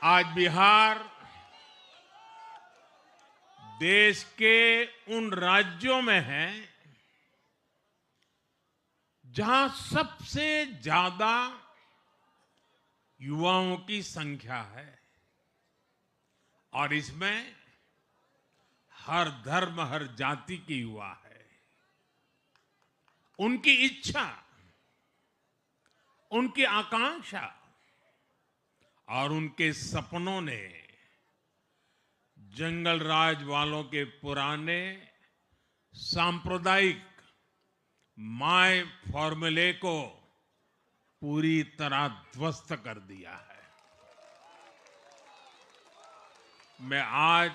आज बिहार देश के उन राज्यों में है जहां सबसे ज्यादा युवाओं की संख्या है और इसमें हर धर्म हर जाति के युवा है। उनकी इच्छा, उनकी आकांक्षा और उनके सपनों ने जंगल राज वालों के पुराने सांप्रदायिक माय फॉर्मूले को पूरी तरह ध्वस्त कर दिया है। मैं आज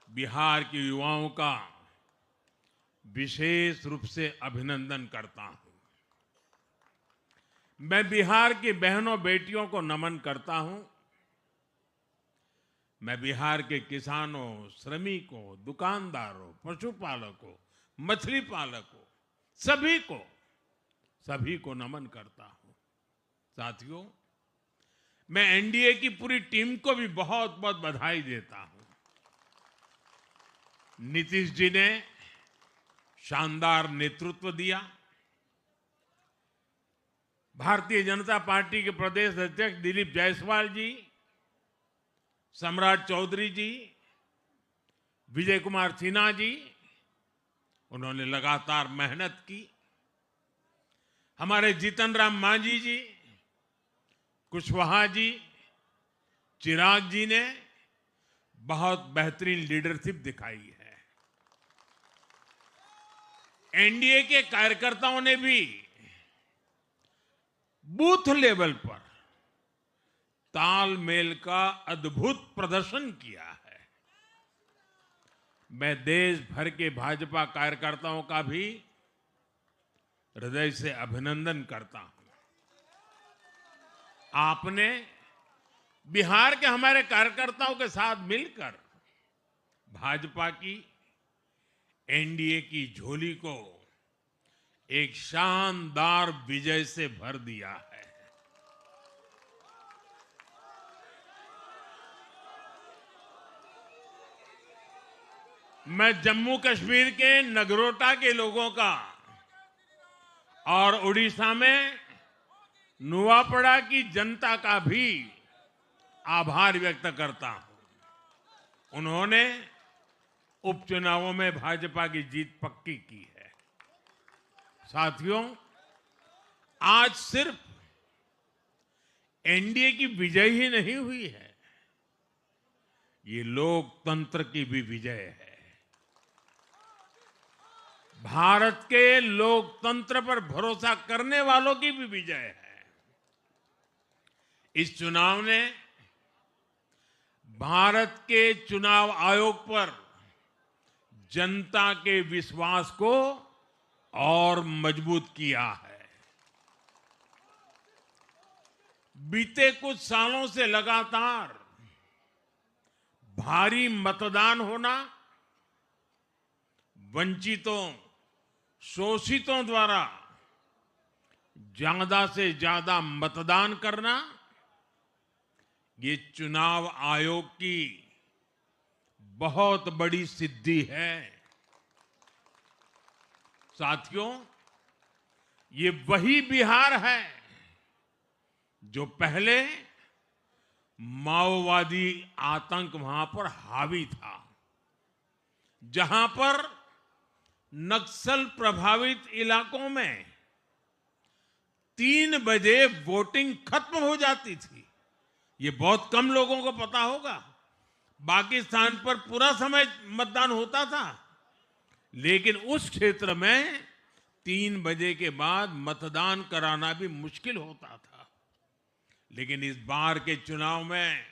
बिहार के युवाओं का विशेष रूप से अभिनंदन करता हूं। मैं बिहार की बहनों बेटियों को नमन करता हूं। मैं बिहार के किसानों, श्रमिकों, दुकानदारों, पशुपालकों, मछली पालकों, सभी को नमन करता हूं। साथियों, मैं एनडीए की पूरी टीम को भी बहुत बहुत बधाई देता हूं। नीतीश जी ने शानदार नेतृत्व दिया। भारतीय जनता पार्टी के प्रदेश अध्यक्ष दिलीप जायसवाल जी, सम्राट चौधरी जी, विजय कुमार सिन्हा जी, उन्होंने लगातार मेहनत की। हमारे जीतन राम मांझी जी, कुशवाहा जी, चिराग जी ने बहुत बेहतरीन लीडरशिप दिखाई है। एनडीए के कार्यकर्ताओं ने भी बूथ लेवल पर तालमेल का अद्भुत प्रदर्शन किया है। मैं देश भर के भाजपा कार्यकर्ताओं का भी हृदय से अभिनंदन करता हूं। आपने बिहार के हमारे कार्यकर्ताओं के साथ मिलकर भाजपा की एनडीए की झोली को एक शानदार विजय से भर दिया है। मैं जम्मू कश्मीर के नगरोटा के लोगों का और उड़ीसा में नुआपड़ा की जनता का भी आभार व्यक्त करता हूं। उन्होंने उपचुनावों में भाजपा की जीत पक्की की है। साथियों, आज सिर्फ एनडीए की विजय ही नहीं हुई है, ये लोकतंत्र की भी विजय है। भारत के लोकतंत्र पर भरोसा करने वालों की भी विजय है। इस चुनाव ने भारत के चुनाव आयोग पर जनता के विश्वास को और मजबूत किया है। बीते कुछ सालों से लगातार भारी मतदान होना, वंचितों, शोषितों द्वारा ज्यादा से ज्यादा मतदान करना, ये चुनाव आयोग की बहुत बड़ी सिद्धि है। साथियों, ये वही बिहार है जो पहले माओवादी आतंक वहां पर हावी था, जहां पर नक्सल प्रभावित इलाकों में 3 बजे वोटिंग खत्म हो जाती थी। ये बहुत कम लोगों को पता होगा। बाकी स्थान पर पूरा समय मतदान होता था, लेकिन उस क्षेत्र में 3 बजे के बाद मतदान कराना भी मुश्किल होता था। लेकिन इस बार के चुनाव में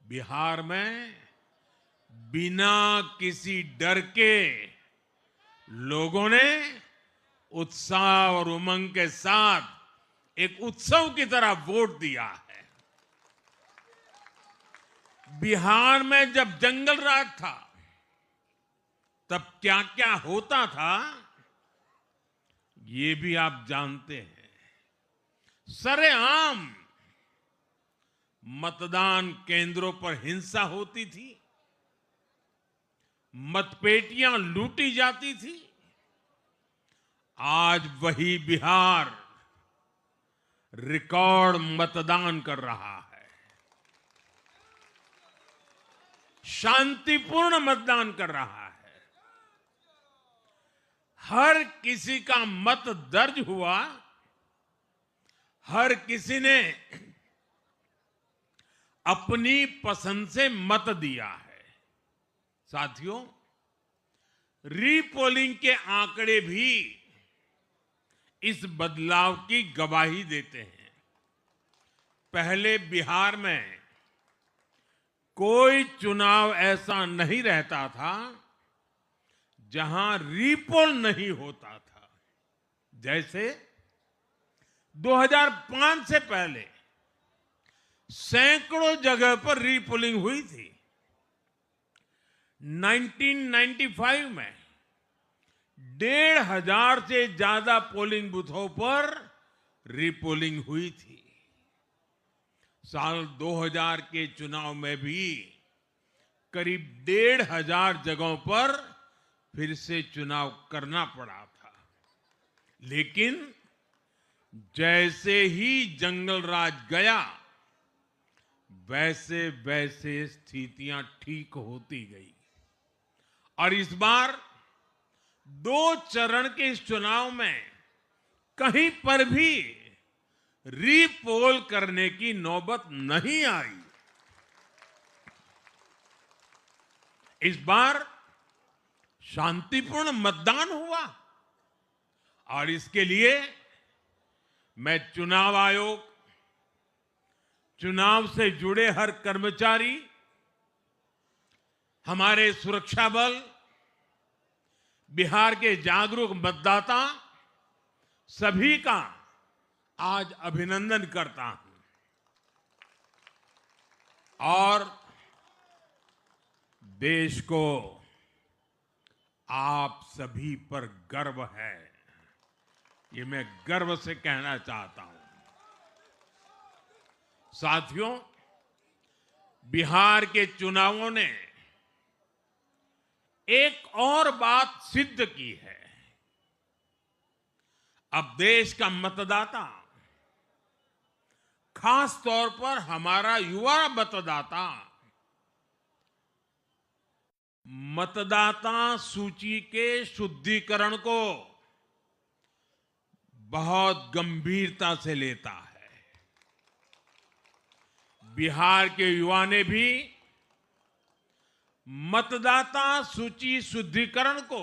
बिहार में बिना किसी डर के लोगों ने उत्साह और उमंग के साथ एक उत्सव की तरह वोट दिया है। बिहार में जब जंगल राज था, तब क्या क्या होता था, ये भी आप जानते हैं। सरेआम मतदान केंद्रों पर हिंसा होती थी, मतपेटियां लूटी जाती थी। आज वही बिहार रिकॉर्ड मतदान कर रहा है, शांतिपूर्ण मतदान कर रहा है। हर किसी का मत दर्ज हुआ, हर किसी ने अपनी पसंद से मत दिया है। साथियों, रीपोलिंग के आंकड़े भी इस बदलाव की गवाही देते हैं। पहले बिहार में कोई चुनाव ऐसा नहीं रहता था जहां रीपोल नहीं होता था। जैसे 2005 से पहले सैकड़ों जगह पर रीपोलिंग हुई थी। 1995 में 1,500 से ज्यादा पोलिंग बूथों पर रीपोलिंग हुई थी। साल 2000 के चुनाव में भी करीब 1,500 जगहों पर फिर से चुनाव करना पड़ा था। लेकिन जैसे ही जंगल राज गया, वैसे वैसे स्थितियां ठीक होती गई और इस बार 2 चरण के इस चुनाव में कहीं पर भी रीपोल करने की नौबत नहीं आई। इस बार शांतिपूर्ण मतदान हुआ और इसके लिए मैं चुनाव आयोग, चुनाव से जुड़े हर कर्मचारी, हमारे सुरक्षा बल, बिहार के जागरूक मतदाता, सभी का आज अभिनंदन करता हूं और देश को आप सभी पर गर्व है, ये मैं गर्व से कहना चाहता हूं। साथियों, बिहार के चुनावों ने एक और बात सिद्ध की है। अब देश का मतदाता, खास तौर पर हमारा युवा मतदाता, मतदाता सूची के शुद्धिकरण को बहुत गंभीरता से लेता है। बिहार के युवा ने भी मतदाता सूची शुद्धिकरण को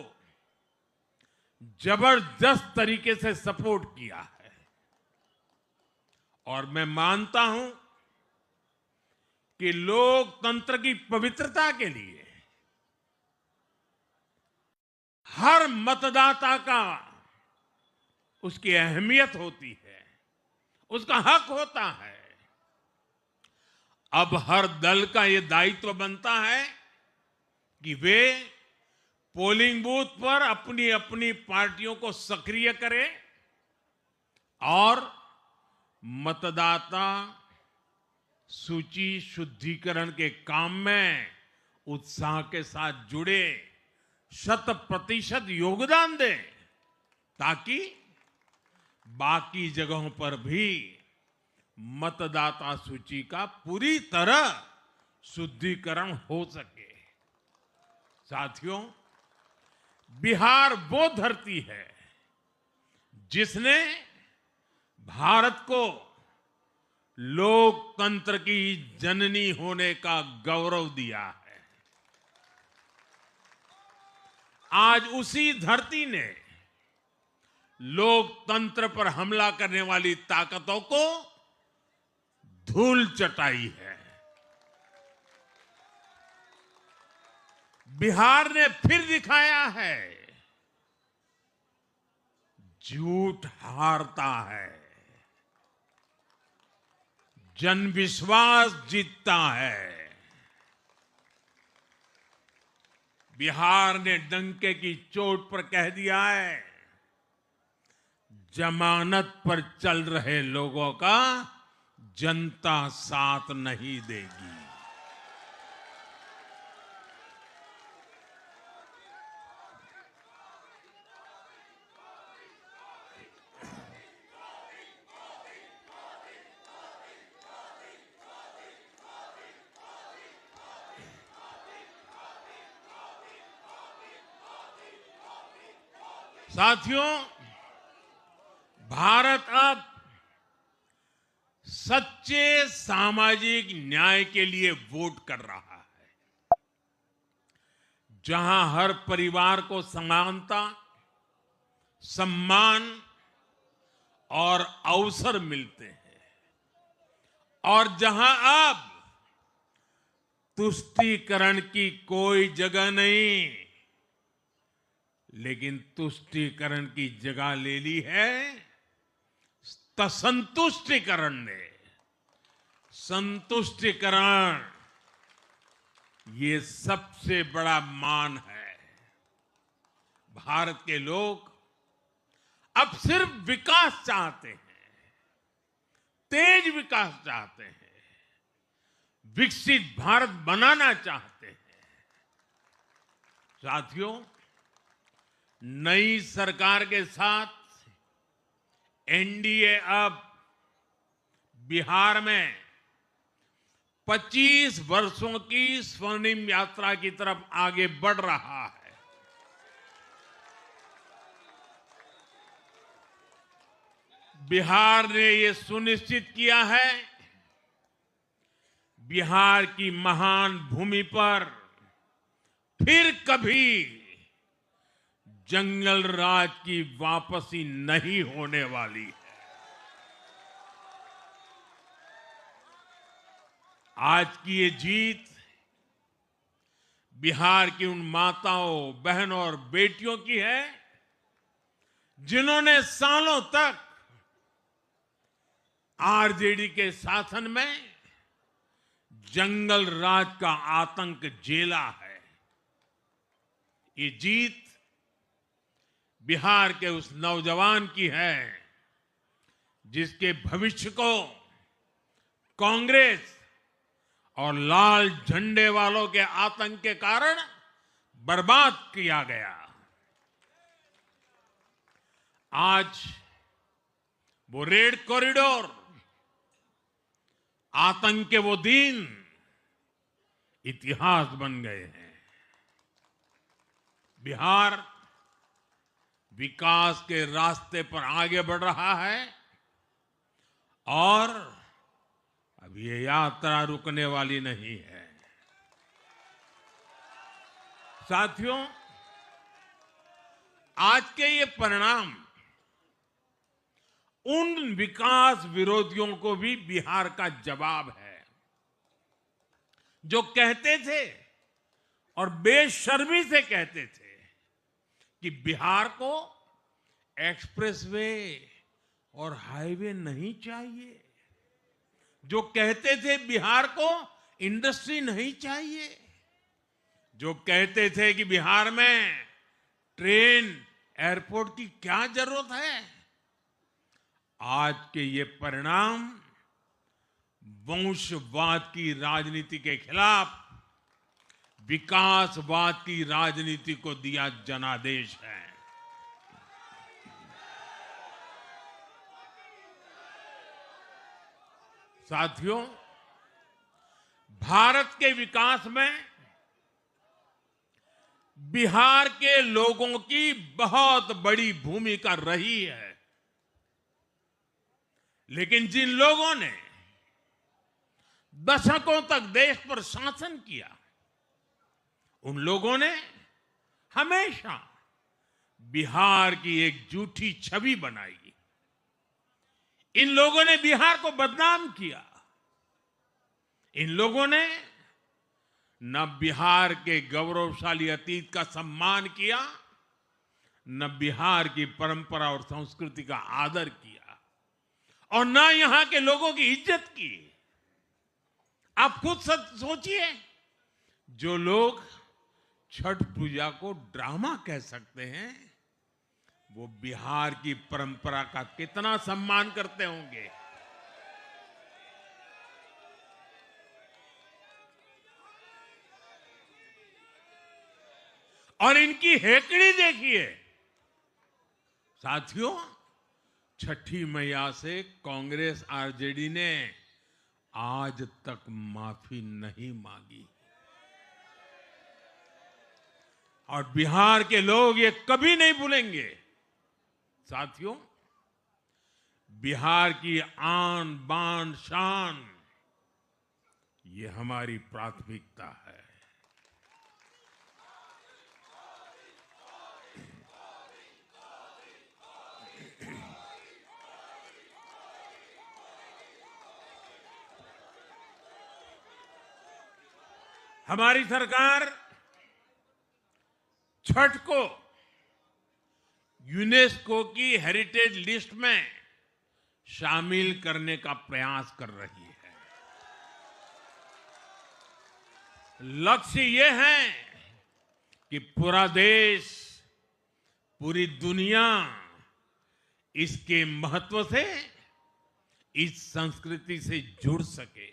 जबरदस्त तरीके से सपोर्ट किया है और मैं मानता हूं कि लोकतंत्र की पवित्रता के लिए हर मतदाता का उसकी अहमियत होती है, उसका हक होता है। अब हर दल का यह दायित्व बनता है कि वे पोलिंग बूथ पर अपनी अपनी पार्टियों को सक्रिय करें और मतदाता सूची शुद्धिकरण के काम में उत्साह के साथ जुड़े, 100% योगदान दें, ताकि बाकी जगहों पर भी मतदाता सूची का पूरी तरह शुद्धिकरण हो सके। साथियों, बिहार वो धरती है जिसने भारत को लोकतंत्र की जननी होने का गौरव दिया है। आज उसी धरती ने लोकतंत्र पर हमला करने वाली ताकतों को धूल चटाई है। बिहार ने फिर दिखाया है, झूठ हारता है, जनविश्वास जीतता है। बिहार ने डंके की चोट पर कह दिया है, जमानत पर चल रहे लोगों का जनता साथ नहीं देगी। साथियों, भारत अब सच्चे सामाजिक न्याय के लिए वोट कर रहा है, जहां हर परिवार को समानता, सम्मान और अवसर मिलते हैं, और जहां अब तुष्टीकरण की कोई जगह नहीं, लेकिन तुष्टीकरण की जगह ले ली है संतुष्टीकरण ने। संतुष्टीकरण ये सबसे बड़ा मान है। भारत के लोग अब सिर्फ विकास चाहते हैं, तेज विकास चाहते हैं, विकसित भारत बनाना चाहते हैं। साथियों, नई सरकार के साथ एनडीए अब बिहार में 25 वर्षों की स्वर्णिम यात्रा की तरफ आगे बढ़ रहा है। बिहार ने ये सुनिश्चित किया है, बिहार की महान भूमि पर फिर कभी जंगल राज की वापसी नहीं होने वाली है। आज की ये जीत बिहार की उन माताओं, बहनों और बेटियों की है जिन्होंने सालों तक आरजेडी के शासन में जंगल राज का आतंक झेला है। ये जीत बिहार के उस नौजवान की है जिसके भविष्य को कांग्रेस और लाल झंडे वालों के आतंक के कारण बर्बाद किया गया। आज वो रेड कॉरिडोर, आतंक के वो दिन इतिहास बन गए हैं। बिहार विकास के रास्ते पर आगे बढ़ रहा है और अब ये यात्रा रुकने वाली नहीं है। साथियों, आज के ये परिणाम उन विकास विरोधियों को भी बिहार का जवाब है जो कहते थे और बेशर्मी से कहते थे कि बिहार को एक्सप्रेसवे और हाईवे नहीं चाहिए, जो कहते थे बिहार को इंडस्ट्री नहीं चाहिए, जो कहते थे कि बिहार में ट्रेन, एयरपोर्ट की क्या जरूरत है। आज के ये परिणाम वंशवाद की राजनीति के खिलाफ विकासवाद की राजनीति को दिया जनादेश है। साथियों, भारत के विकास में बिहार के लोगों की बहुत बड़ी भूमिका रही है, लेकिन जिन लोगों ने दशकों तक देश पर शासन किया, उन लोगों ने हमेशा बिहार की एक झूठी छवि बनाई। इन लोगों ने बिहार को बदनाम किया। इन लोगों ने न बिहार के गौरवशाली अतीत का सम्मान किया, न बिहार की परंपरा और संस्कृति का आदर किया, और न यहां के लोगों की इज्जत की। आप खुद सोचिए, जो लोग छठ पूजा को ड्रामा कह सकते हैं, वो बिहार की परंपरा का कितना सम्मान करते होंगे। और इनकी हेकड़ी देखिए। साथियों, छठी मैया से कांग्रेस आरजेडी ने आज तक माफी नहीं मांगी और बिहार के लोग ये कभी नहीं भूलेंगे। साथियों, बिहार की आन बान शान ये हमारी प्राथमिकता है। हमारी सरकार छठ को यूनेस्को की हेरिटेज लिस्ट में शामिल करने का प्रयास कर रही है। लक्ष्य ये है कि पूरा देश, पूरी दुनिया इसके महत्व से, इस संस्कृति से जुड़ सके।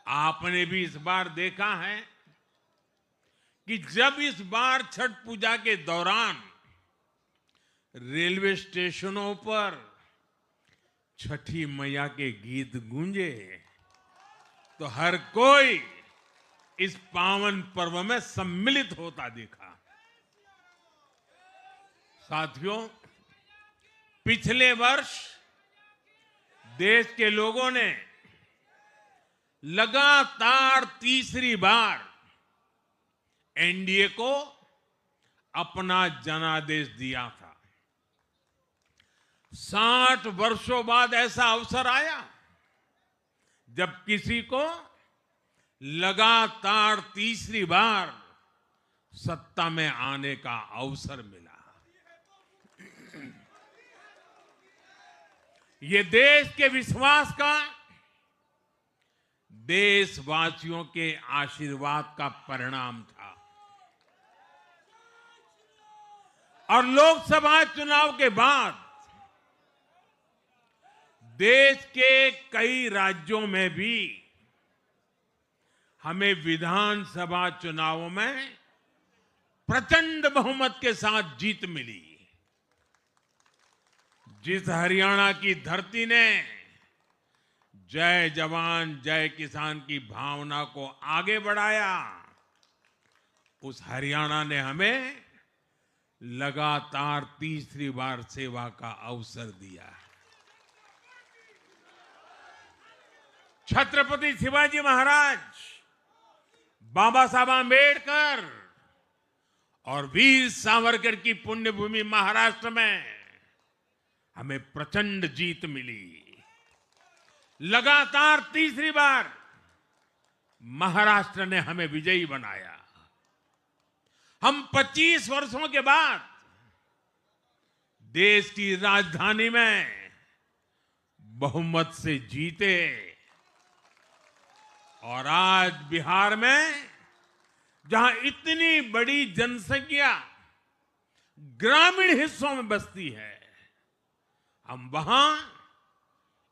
आपने भी इस बार देखा है कि जब इस बार छठ पूजा के दौरान रेलवे स्टेशनों पर छठी मैया के गीत गूंजे तो हर कोई इस पावन पर्व में सम्मिलित होता दिखा। साथियों, पिछले वर्ष देश के लोगों ने लगातार तीसरी बार एनडीए को अपना जनादेश दिया था। 60 वर्षों बाद ऐसा अवसर आया जब किसी को लगातार तीसरी बार सत्ता में आने का अवसर मिला। ये देश के विश्वास का, देशवासियों के आशीर्वाद का परिणाम था। और लोकसभा चुनाव के बाद देश के कई राज्यों में भी हमें विधानसभा चुनावों में प्रचंड बहुमत के साथ जीत मिली। जिस हरियाणा की धरती ने जय जवान जय किसान की भावना को आगे बढ़ाया, उस हरियाणा ने हमें लगातार तीसरी बार सेवा का अवसर दिया है। छत्रपति शिवाजी महाराज, बाबा साहब आंबेडकर और वीर सावरकर की पुण्यभूमि महाराष्ट्र में हमें प्रचंड जीत मिली। लगातार तीसरी बार महाराष्ट्र ने हमें विजयी बनाया। हम 25 वर्षों के बाद देश की राजधानी में बहुमत से जीते और आज बिहार में जहां इतनी बड़ी जनसंख्या ग्रामीण हिस्सों में बसती है, हम वहां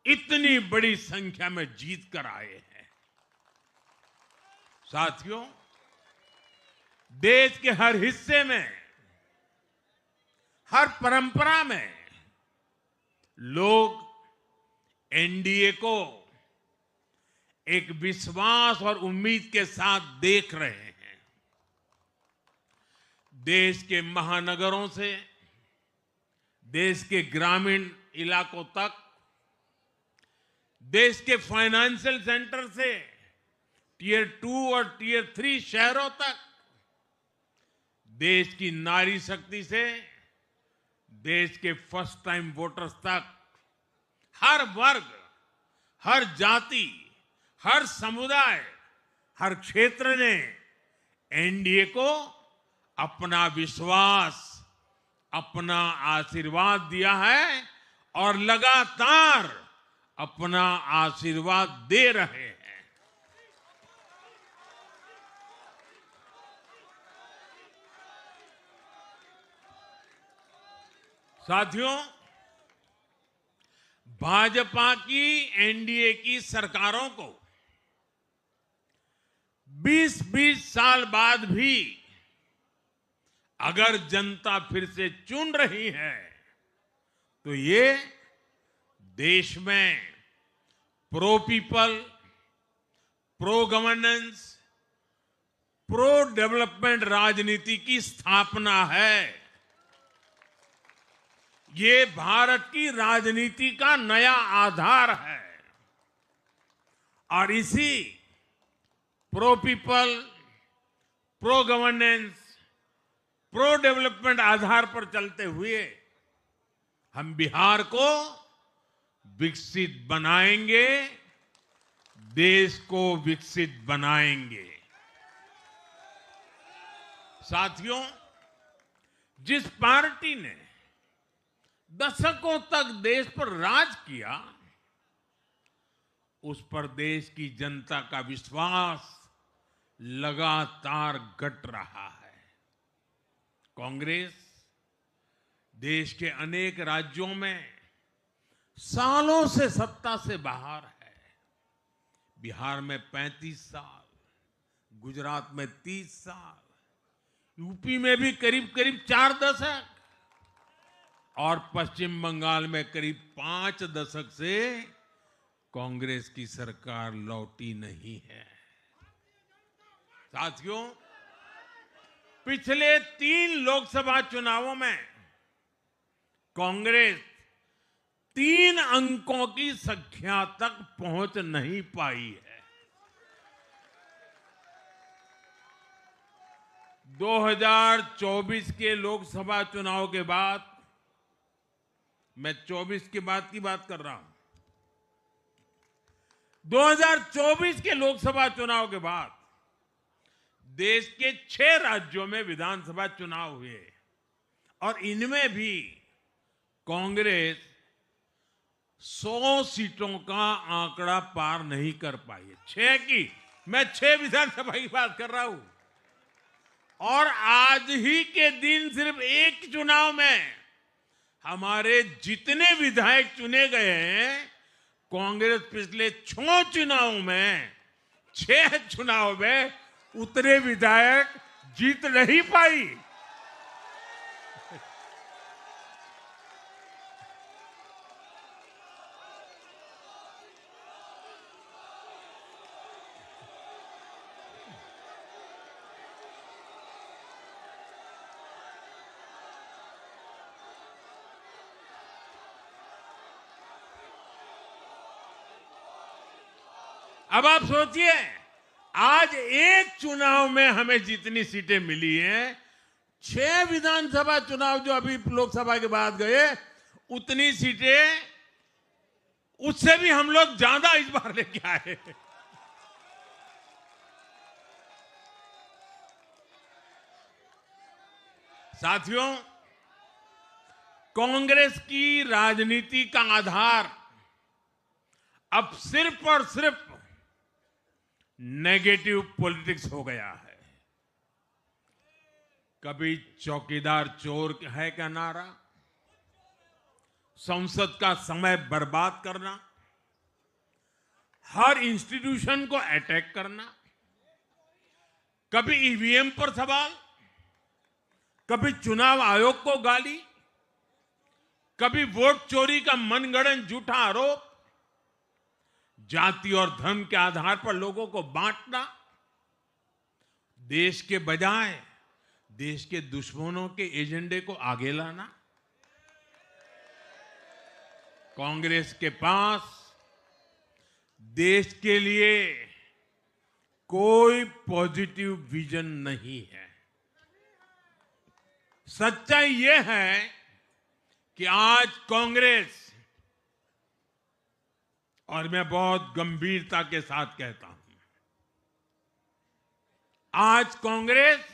इतनी बड़ी संख्या में जीत कर आए हैं। साथियों, देश के हर हिस्से में, हर परंपरा में लोग एनडीए को एक विश्वास और उम्मीद के साथ देख रहे हैं। देश के महानगरों से देश के ग्रामीण इलाकों तक, देश के फाइनेंशियल सेंटर से टियर 2 और टियर 3 शहरों तक, देश की नारी शक्ति से देश के फर्स्ट टाइम वोटर्स तक, हर वर्ग, हर जाति, हर समुदाय, हर क्षेत्र ने एनडीए को अपना विश्वास, अपना आशीर्वाद दिया है और लगातार अपना आशीर्वाद दे रहे हैं। साथियों, भाजपा की एनडीए की सरकारों को 20-20 साल बाद भी अगर जनता फिर से चुन रही है तो ये देश में pro people, pro governance, pro development राजनीति की स्थापना है। ये भारत की राजनीति का नया आधार है और इसी pro people, pro governance, pro development आधार पर चलते हुए हम बिहार को विकसित बनाएंगे, देश को विकसित बनाएंगे। साथियों, जिस पार्टी ने दशकों तक देश पर राज किया, उस पर देश की जनता का विश्वास लगातार घट रहा है। कांग्रेस देश के अनेक राज्यों में सालों से सत्ता से बाहर है। बिहार में 35 साल, गुजरात में 30 साल, यूपी में भी करीब करीब 4 दशक और पश्चिम बंगाल में करीब 5 दशक से कांग्रेस की सरकार लौटी नहीं है। साथियों, पिछले 3 लोकसभा चुनावों में कांग्रेस 3 अंकों की संख्या तक पहुंच नहीं पाई है। 2024 के लोकसभा चुनाव के बाद, मैं 24 के बाद की बात कर रहा हूं, 2024 के लोकसभा चुनाव के बाद देश के 6 राज्यों में विधानसभा चुनाव हुए और इनमें भी कांग्रेस 100 सीटों का आंकड़ा पार नहीं कर पाई है। 6 की, मैं 6 विधानसभा की बात कर रहा हूं। और आज ही के दिन सिर्फ एक चुनाव में हमारे जितने विधायक चुने गए हैं, कांग्रेस पिछले 6 चुनाव में, 6 चुनाव में उतने विधायक जीत नहीं पाई। अब आप सोचिए, आज एक चुनाव में हमें जितनी सीटें मिली हैं, 6 विधानसभा चुनाव जो अभी लोकसभा के बाद गए, उतनी सीटें, उससे भी हम लोग ज्यादा इस बार लेके आए। साथियों, कांग्रेस की राजनीति का आधार अब सिर्फ और सिर्फ नेगेटिव पॉलिटिक्स हो गया है। कभी चौकीदार चोर है का नारा, संसद का समय बर्बाद करना, हर इंस्टीट्यूशन को अटैक करना, कभी ईवीएम पर सवाल, कभी चुनाव आयोग को गाली, कभी वोट चोरी का मनगढ़ंत झूठा आरोप, जाति और धर्म के आधार पर लोगों को बांटना, देश के बजाय देश के दुश्मनों के एजेंडे को आगे लाना। कांग्रेस के पास देश के लिए कोई पॉजिटिव विजन नहीं है। सच्चाई यह है कि आज कांग्रेस, और मैं बहुत गंभीरता के साथ कहता हूं, आज कांग्रेस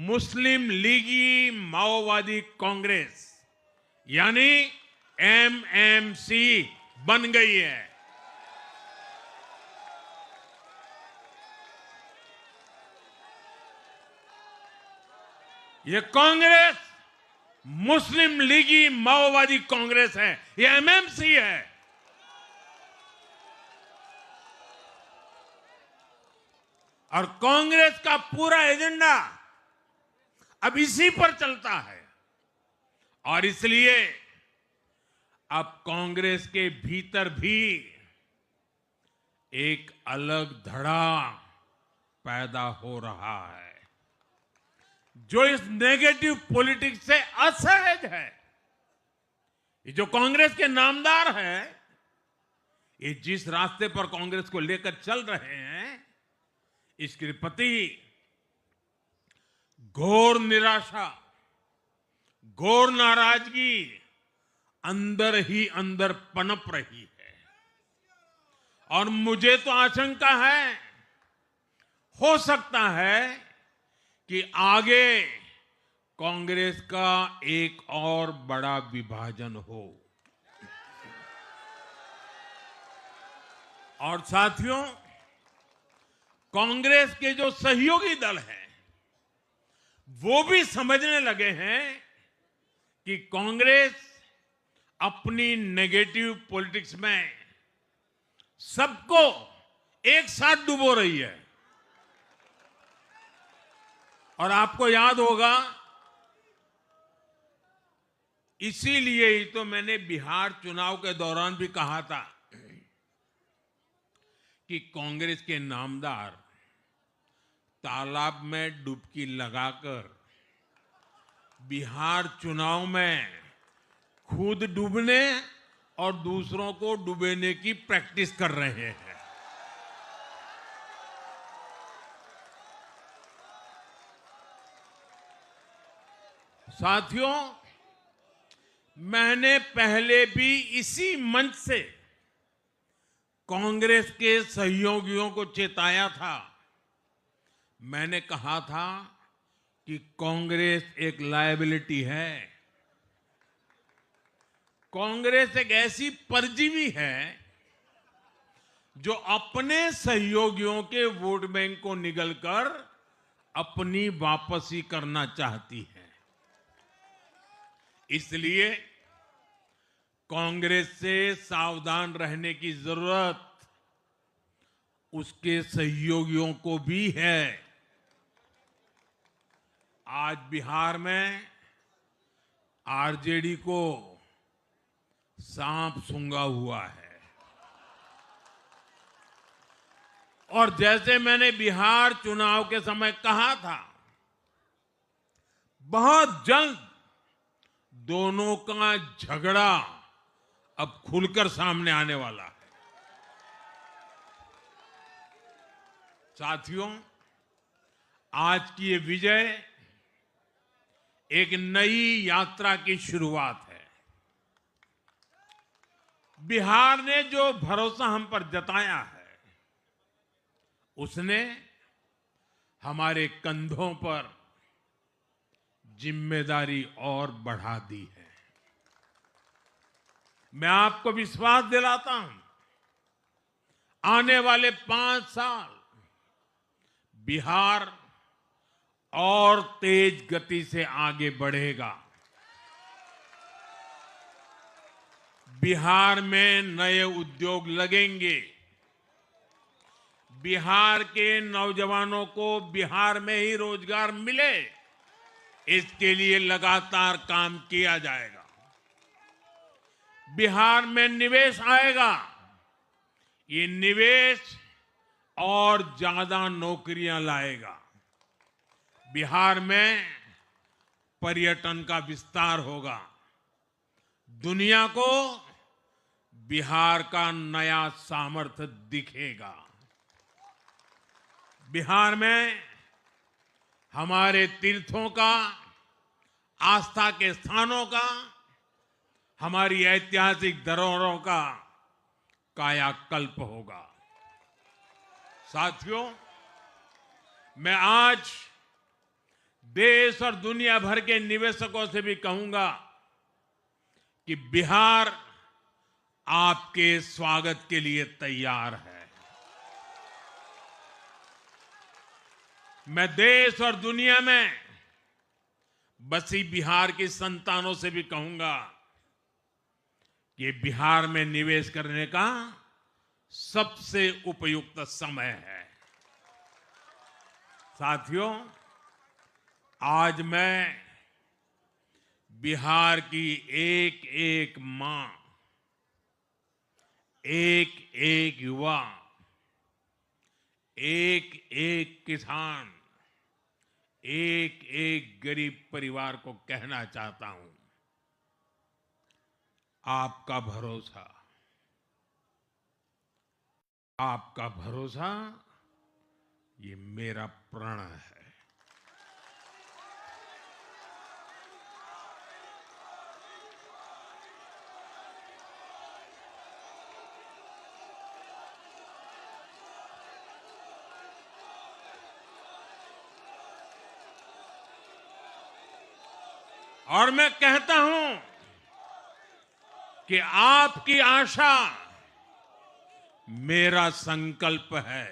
मुस्लिम लीगी माओवादी कांग्रेस यानी एमएमसी बन गई है। ये कांग्रेस मुस्लिम लीगी माओवादी कांग्रेस है, ये एमएमसी है। और कांग्रेस का पूरा एजेंडा अब इसी पर चलता है और इसलिए अब कांग्रेस के भीतर भी एक अलग धड़ा पैदा हो रहा है जो इस नेगेटिव पॉलिटिक्स से असहज है। ये जो कांग्रेस के नामदार है, ये जिस रास्ते पर कांग्रेस को लेकर चल रहे हैं, इसके प्रति घोर निराशा, घोर नाराजगी अंदर ही अंदर पनप रही है। और मुझे तो आशंका है, हो सकता है कि आगे कांग्रेस का एक और बड़ा विभाजन हो। और साथियों, कांग्रेस के जो सहयोगी दल हैं, वो भी समझने लगे हैं कि कांग्रेस अपनी नेगेटिव पॉलिटिक्स में सबको एक साथ डुबो रही है। और आपको याद होगा, इसीलिए ही तो मैंने बिहार चुनाव के दौरान भी कहा था कि कांग्रेस के नामदार तालाब में डुबकी लगाकर बिहार चुनाव में खुद डूबने और दूसरों को डुबेने की प्रैक्टिस कर रहे हैं। साथियों, मैंने पहले भी इसी मंच से कांग्रेस के सहयोगियों को चेताया था। मैंने कहा था कि कांग्रेस एक लायबिलिटी है, कांग्रेस एक ऐसी परजीवी है जो अपने सहयोगियों के वोट बैंक को निगलकर अपनी वापसी करना चाहती है। इसलिए कांग्रेस से सावधान रहने की जरूरत उसके सहयोगियों को भी है। आज बिहार में आरजेडी को सांप सूंघा हुआ है और जैसे मैंने बिहार चुनाव के समय कहा था, बहुत जल्द दोनों का झगड़ा अब खुलकर सामने आने वाला है। साथियों, आज की ये विजय एक नई यात्रा की शुरुआत है। बिहार ने जो भरोसा हम पर जताया है, उसने हमारे कंधों पर जिम्मेदारी और बढ़ा दी है। मैं आपको विश्वास दिलाता हूं, आने वाले 5 साल बिहार और तेज गति से आगे बढ़ेगा। बिहार में नए उद्योग लगेंगे, बिहार के नौजवानों को बिहार में ही रोजगार मिले, इसके लिए लगातार काम किया जाएगा। बिहार में निवेश आएगा, ये निवेश और ज्यादा नौकरियां लाएगा। बिहार में पर्यटन का विस्तार होगा, दुनिया को बिहार का नया सामर्थ्य दिखेगा। बिहार में हमारे तीर्थों का, आस्था के स्थानों का, हमारी ऐतिहासिक धरोहरों का कायाकल्प होगा। साथियों, मैं आज देश और दुनिया भर के निवेशकों से भी कहूंगा कि बिहार आपके स्वागत के लिए तैयार है। मैं देश और दुनिया में बसी बिहार की संतानों से भी कहूंगा कि बिहार में निवेश करने का सबसे उपयुक्त समय है। साथियों, आज मैं बिहार की एक एक मां, एक एक युवा, एक एक किसान, एक एक गरीब परिवार को कहना चाहता हूं, आपका भरोसा, आपका भरोसा ये मेरा प्रण है। और मैं कहता हूं कि आपकी आशा मेरा संकल्प है।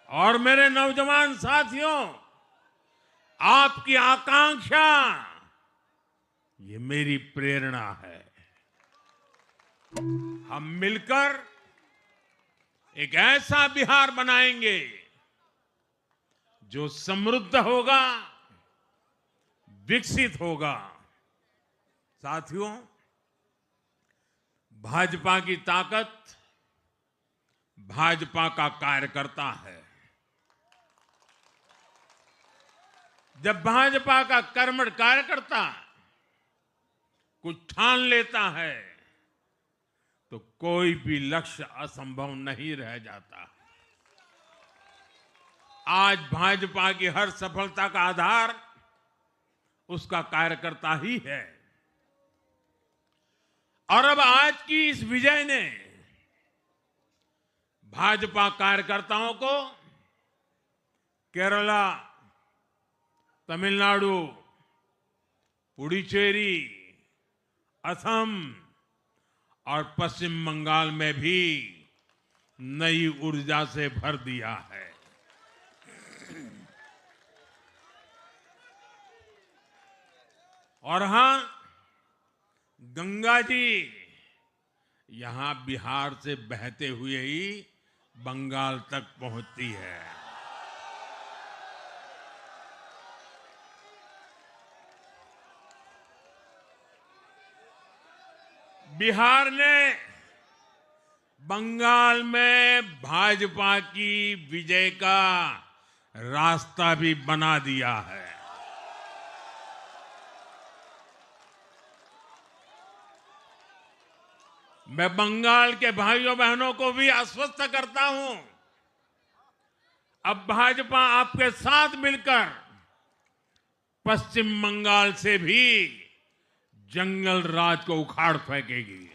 और मेरे नौजवान साथियों, आपकी आकांक्षा ये मेरी प्रेरणा है। हम मिलकर एक ऐसा बिहार बनाएंगे जो समृद्ध होगा, विकसित होगा। साथियों, भाजपा की ताकत भाजपा का कार्यकर्ता है। जब भाजपा का कर्मठ कार्यकर्ता कुछ ठान लेता है तो कोई भी लक्ष्य असंभव नहीं रह जाता। आज भाजपा की हर सफलता का आधार उसका कार्यकर्ता ही है। और अब आज की इस विजय ने भाजपा कार्यकर्ताओं को केरला, तमिलनाडु, पुडुचेरी, असम और पश्चिम बंगाल में भी नई ऊर्जा से भर दिया है। और हां, गंगा जी यहां बिहार से बहते हुए ही बंगाल तक पहुंचती है। बिहार ने बंगाल में भाजपा की विजय का रास्ता भी बना दिया है। मैं बंगाल के भाइयों बहनों को भी आश्वस्त करता हूं, अब भाजपा आपके साथ मिलकर पश्चिम बंगाल से भी जंगल राज को उखाड़ फेंकेगी।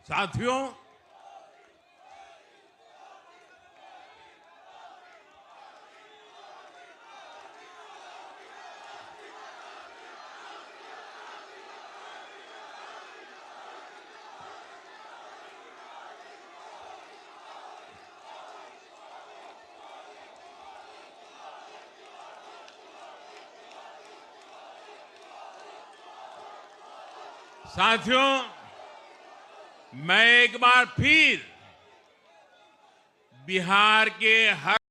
साथियों, मैं एक बार फिर बिहार के हर